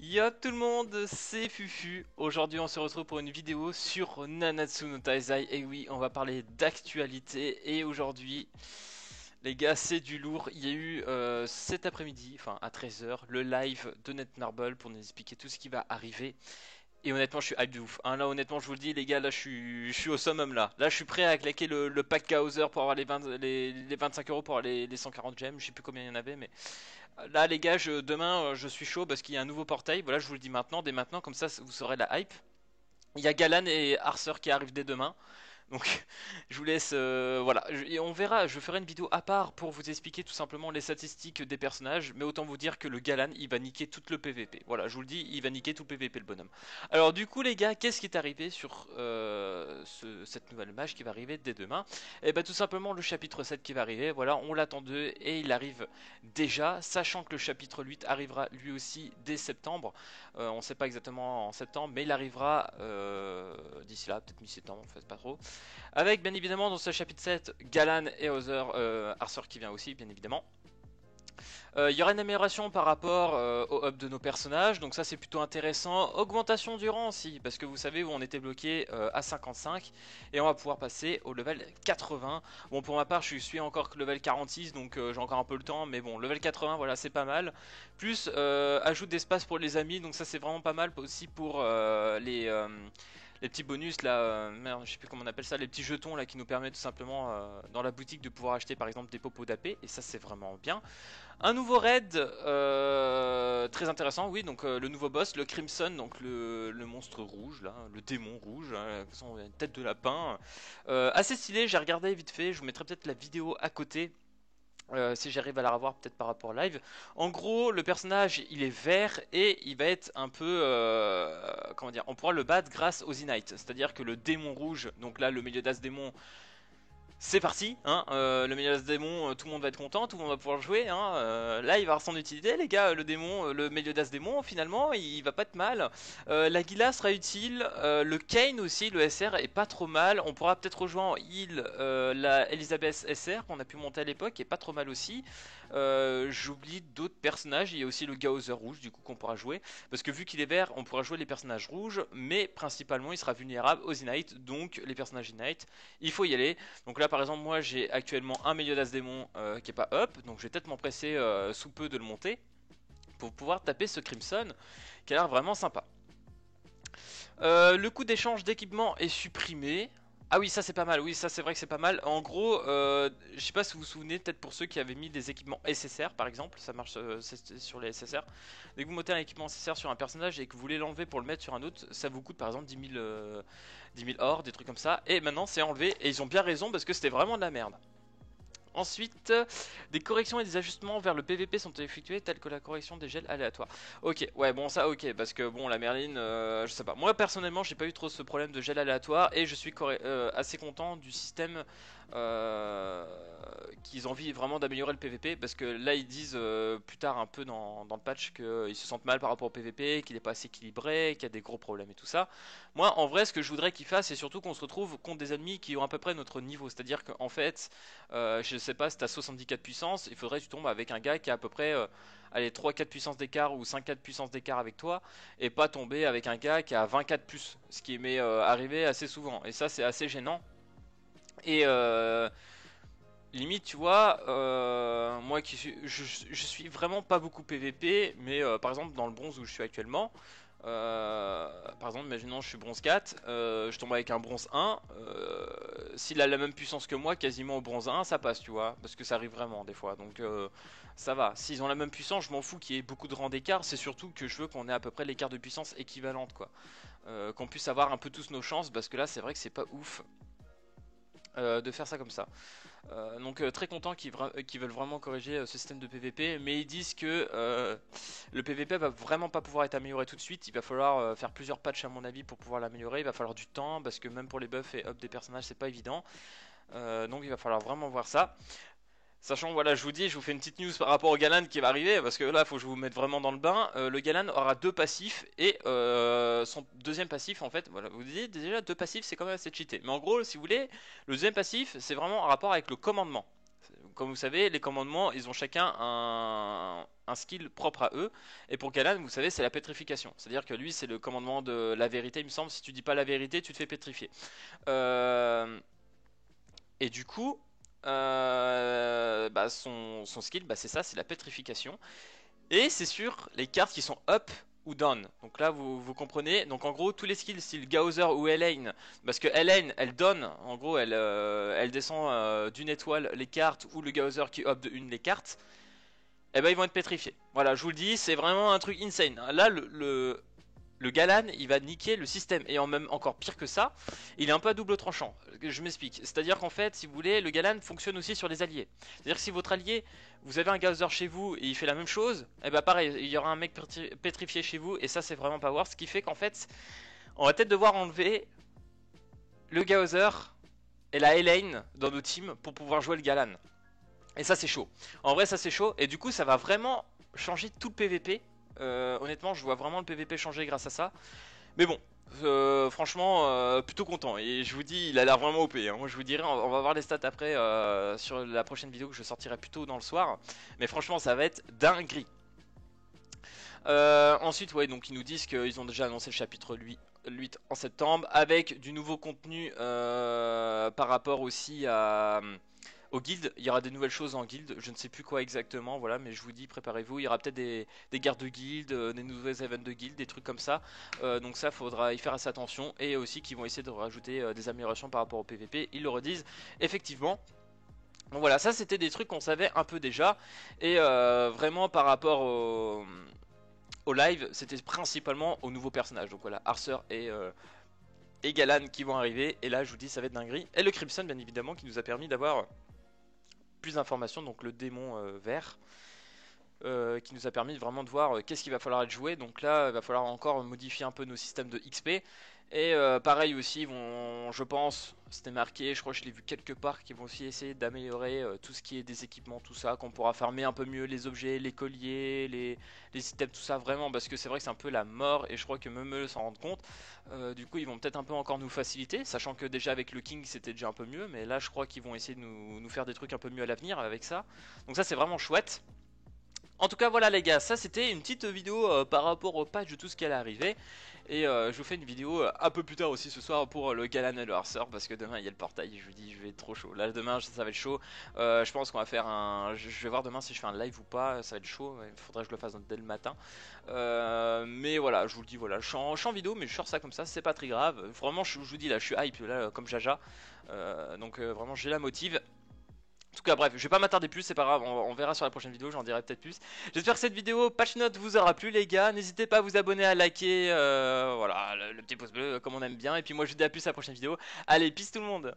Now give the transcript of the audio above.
Yo tout le monde, c'est Fufu. Aujourd'hui on se retrouve pour une vidéo sur Nanatsu no Taizai. Et oui, on va parler d'actualité. Et aujourd'hui, les gars, c'est du lourd. Il y a eu cet après-midi, enfin à 13h, le live de Netmarble pour nous expliquer tout ce qui va arriver. Et honnêtement, je suis hype de ouf. Hein, là, honnêtement, je vous le dis, les gars, là, je suis au summum là. Là, je suis prêt à claquer le pack Bowser pour avoir les 25 euros pour avoir les 140 gemmes. Je sais plus combien il y en avait, mais là, les gars, demain, je suis chaud parce qu'il y a un nouveau portail. Voilà, je vous le dis maintenant, dès maintenant, comme ça, vous saurez la hype. Il y a Galan et Arthur qui arrivent dès demain. Donc, je vous laisse, voilà. Et on verra, je ferai une vidéo à part pour vous expliquer tout simplement les statistiques des personnages. Mais autant vous dire que le Galan, il va niquer tout le PVP. Voilà, je vous le dis, il va niquer tout le PVP, le bonhomme. Alors, du coup, les gars, qu'est-ce qui est arrivé sur cette nouvelle mage qui va arriver dès demain? Eh ben, tout simplement, le chapitre 7 qui va arriver. Voilà, on l'attendait et il arrive déjà, sachant que le chapitre 8 arrivera lui aussi dès septembre. On ne sait pas exactement en septembre, mais il arrivera d'ici là, peut-être mi-septembre, on ne fait pas trop. Avec bien évidemment dans ce chapitre 7, Galan et Other, Arthur qui vient aussi, bien évidemment. Il y aura une amélioration par rapport au hub de nos personnages, donc ça c'est plutôt intéressant. Augmentation du rang aussi, parce que vous savez où on était bloqué à 55, et on va pouvoir passer au level 80. Bon, pour ma part, je suis encore que level 46, donc j'ai encore un peu le temps, mais bon, level 80, voilà, c'est pas mal. Plus ajout d'espace pour les amis, donc ça c'est vraiment pas mal aussi pour les petits bonus là, merde, je sais plus comment on appelle ça, les petits jetons là qui nous permettent tout simplement dans la boutique de pouvoir acheter par exemple des popos d'AP, et ça c'est vraiment bien. Un nouveau raid très intéressant, oui, donc le nouveau boss, le Crimson, donc le monstre rouge, là, le démon rouge, hein, de toute façon, une tête de lapin. Assez stylé, j'ai regardé vite fait, je vous mettrai peut-être la vidéo à côté. Si j'arrive à la revoir peut-être par rapport au live. En gros, le personnage il est vert et il va être un peu comment dire, on pourra le battre grâce aux Ignite. C'est-à-dire que le démon rouge, donc là le milieu d'as démon, c'est parti, hein, le Mélias démon, tout le monde va être content, tout le monde va pouvoir jouer, hein, là il va avoir son utilité les gars, le démon, le Meliodas démon finalement, il va pas être mal, la sera utile, le Kane aussi, le SR est pas trop mal, on pourra peut-être rejoindre en heal la Elisabeth SR qu'on a pu monter à l'époque, qui est pas trop mal aussi, j'oublie d'autres personnages, il y a aussi le Gaozer rouge du coup qu'on pourra jouer, parce que vu qu'il est vert, on pourra jouer les personnages rouges, mais principalement il sera vulnérable aux Ignite, donc les personnages Ignite, il faut y aller. Donc là par exemple moi j'ai actuellement un Meliodas démon qui est pas up, donc je vais peut-être m'empresser sous peu de le monter pour pouvoir taper ce Crimson qui a l'air vraiment sympa. Le coût d'échange d'équipement est supprimé. Ah oui, ça c'est pas mal, oui, ça c'est vrai que c'est pas mal. En gros, je sais pas si vous vous souvenez, peut-être pour ceux qui avaient mis des équipements SSR par exemple, ça marche sur les SSR. Dès que vous montez un équipement SSR sur un personnage et que vous voulez l'enlever pour le mettre sur un autre, ça vous coûte par exemple 10 000 or, des trucs comme ça. Et maintenant c'est enlevé, et ils ont bien raison parce que c'était vraiment de la merde. Ensuite, des corrections et des ajustements vers le PVP sont effectués, tels que la correction des gels aléatoires. Ok, ouais, bon, ça, ok, parce que bon, la Merline, je sais pas. Moi, personnellement, j'ai pas eu trop ce problème de gel aléatoire et je suis assez content du système euh, qu'ils ont envie vraiment d'améliorer le PVP, parce que là, ils disent plus tard, un peu dans le patch, qu'ils se sentent mal par rapport au PVP, qu'il est pas assez équilibré, qu'il y a des gros problèmes et tout ça. Moi, en vrai, ce que je voudrais qu'ils fassent, c'est surtout qu'on se retrouve contre des ennemis qui ont à peu près notre niveau. C'est-à-dire qu'en fait, je sais pas, si t'as 74 puissance, il faudrait que tu tombes avec un gars qui a à peu près allez, 3-4 puissances d'écart ou 5-4 puissances d'écart avec toi, et pas tomber avec un gars qui a 24 plus, ce qui m'est arrivé assez souvent, et ça c'est assez gênant. Et limite, tu vois, moi qui suis, je suis vraiment pas beaucoup PVP, mais par exemple dans le bronze où je suis actuellement, par exemple, imaginons je suis bronze 4, je tombe avec un bronze 1, s'il a la même puissance que moi, quasiment au bronze 1, ça passe, tu vois, parce que ça arrive vraiment des fois, donc ça va. S'ils ont la même puissance, je m'en fous qu'il y ait beaucoup de rang d'écart, c'est surtout que je veux qu'on ait à peu près l'écart de puissance équivalente, quoi. Qu'on puisse avoir un peu tous nos chances, parce que là, c'est vrai que c'est pas ouf. De faire ça comme ça. Donc très content qu'ils veulent vraiment corriger ce système de PVP, mais ils disent que le PVP va vraiment pas pouvoir être amélioré tout de suite. Il va falloir faire plusieurs patchs à mon avis pour pouvoir l'améliorer. Il va falloir du temps parce que même pour les buffs et up des personnages c'est pas évident. Donc il va falloir vraiment voir ça. Sachant, voilà, je vous dis, je vous fais une petite news par rapport au Galan qui va arriver, parce que là, il faut que je vous mette vraiment dans le bain. Le Galan aura deux passifs, et son deuxième passif, en fait, voilà, vous disiez déjà deux passifs, c'est quand même assez cheaté. Mais en gros, si vous voulez, le deuxième passif, c'est vraiment en rapport avec le commandement. Comme vous savez, les commandements, ils ont chacun un skill propre à eux. Et pour Galan, vous savez, c'est la pétrification. C'est-à-dire que lui, c'est le commandement de la vérité, il me semble. Si tu dis pas la vérité, tu te fais pétrifier. Et du coup, bah, son skill, bah, c'est ça, c'est la pétrification. Et c'est sur les cartes qui sont up ou down. Donc là, vous comprenez. Donc en gros, tous les skills style Gauther ou Elaine, parce que Elaine, elle donne, en gros, elle descend d'une étoile les cartes, ou le Gauther qui up de une les cartes, et ben ils vont être pétrifiés. Voilà, je vous le dis, c'est vraiment un truc insane. Là, le Galan, il va niquer le système. Et même encore pire que ça, il est un peu à double tranchant. Je m'explique. C'est-à-dire qu'en fait, si vous voulez, le Galan fonctionne aussi sur les alliés. C'est-à-dire que si votre allié, vous avez un Gauther chez vous et il fait la même chose, et bah pareil, il y aura un mec pétrifié chez vous et ça c'est vraiment pas voir. Ce qui fait qu'en fait, on va peut-être devoir enlever le Gauther et la Elaine dans nos teams pour pouvoir jouer le Galan. Et ça c'est chaud. En vrai ça c'est chaud et du coup ça va vraiment changer tout le PVP. Honnêtement je vois vraiment le PVP changer grâce à ça. Mais bon, franchement plutôt content. Et je vous dis il a l'air vraiment OP hein. Moi je vous dirai, on va voir les stats après sur la prochaine vidéo que je sortirai plus tôt dans le soir. Mais franchement ça va être dinguerie. Ensuite ouais donc ils nous disent qu'ils ont déjà annoncé le chapitre 8 en septembre. Avec du nouveau contenu par rapport aussi à... Au guild, il y aura des nouvelles choses en guild, je ne sais plus quoi exactement, voilà, mais je vous dis, préparez-vous, il y aura peut-être des guerres de guild, des nouvelles events de guild, des trucs comme ça, donc ça, faudra y faire assez attention, et aussi qu'ils vont essayer de rajouter des améliorations par rapport au PVP, ils le redisent, effectivement. Donc voilà, ça c'était des trucs qu'on savait un peu déjà, et vraiment par rapport au live, c'était principalement aux nouveaux personnages, donc voilà, Arthur et Galan qui vont arriver, et là je vous dis ça va être dinguerie, et le Crimson bien évidemment qui nous a permis d'avoir plus d'informations, donc le démon vert, qui nous a permis vraiment de voir qu'est-ce qu'il va falloir être joué. Donc là, il va falloir encore modifier un peu nos systèmes de XP. Et pareil aussi, je pense, c'était marqué, je crois que je l'ai vu quelque part, qu'ils vont aussi essayer d'améliorer tout ce qui est des équipements, tout ça, qu'on pourra farmer un peu mieux les objets, les colliers, les items, tout ça, vraiment, parce que c'est vrai que c'est un peu la mort, et je crois que même eux s'en rendent compte. Du coup, ils vont peut-être un peu encore nous faciliter, sachant que déjà avec le King, c'était déjà un peu mieux, mais là, je crois qu'ils vont essayer de nous faire des trucs un peu mieux à l'avenir avec ça. Donc ça, c'est vraiment chouette. En tout cas voilà les gars, ça c'était une petite vidéo par rapport au patch de tout ce qui allait arriver. Et je vous fais une vidéo un peu plus tard aussi ce soir pour le Galan et le Arthur, parce que demain il y a le portail, je vous dis je vais être trop chaud. Là demain ça va être chaud, je pense qu'on va faire un... Je vais voir demain si je fais un live ou pas, ça va être chaud, il faudrait que je le fasse dès le matin. Mais voilà, je vous le dis, voilà, je suis en vidéo mais je sors ça comme ça, c'est pas très grave. Vraiment je vous dis là, je suis hype là comme Jaja, donc vraiment j'ai la motive. En tout cas bref, je vais pas m'attarder plus, c'est pas grave, on verra sur la prochaine vidéo, j'en dirai peut-être plus. J'espère que cette vidéo patch note vous aura plu les gars, n'hésitez pas à vous abonner, à liker, voilà, le petit pouce bleu comme on aime bien. Et puis moi je vous dis à plus à la prochaine vidéo, allez peace tout le monde.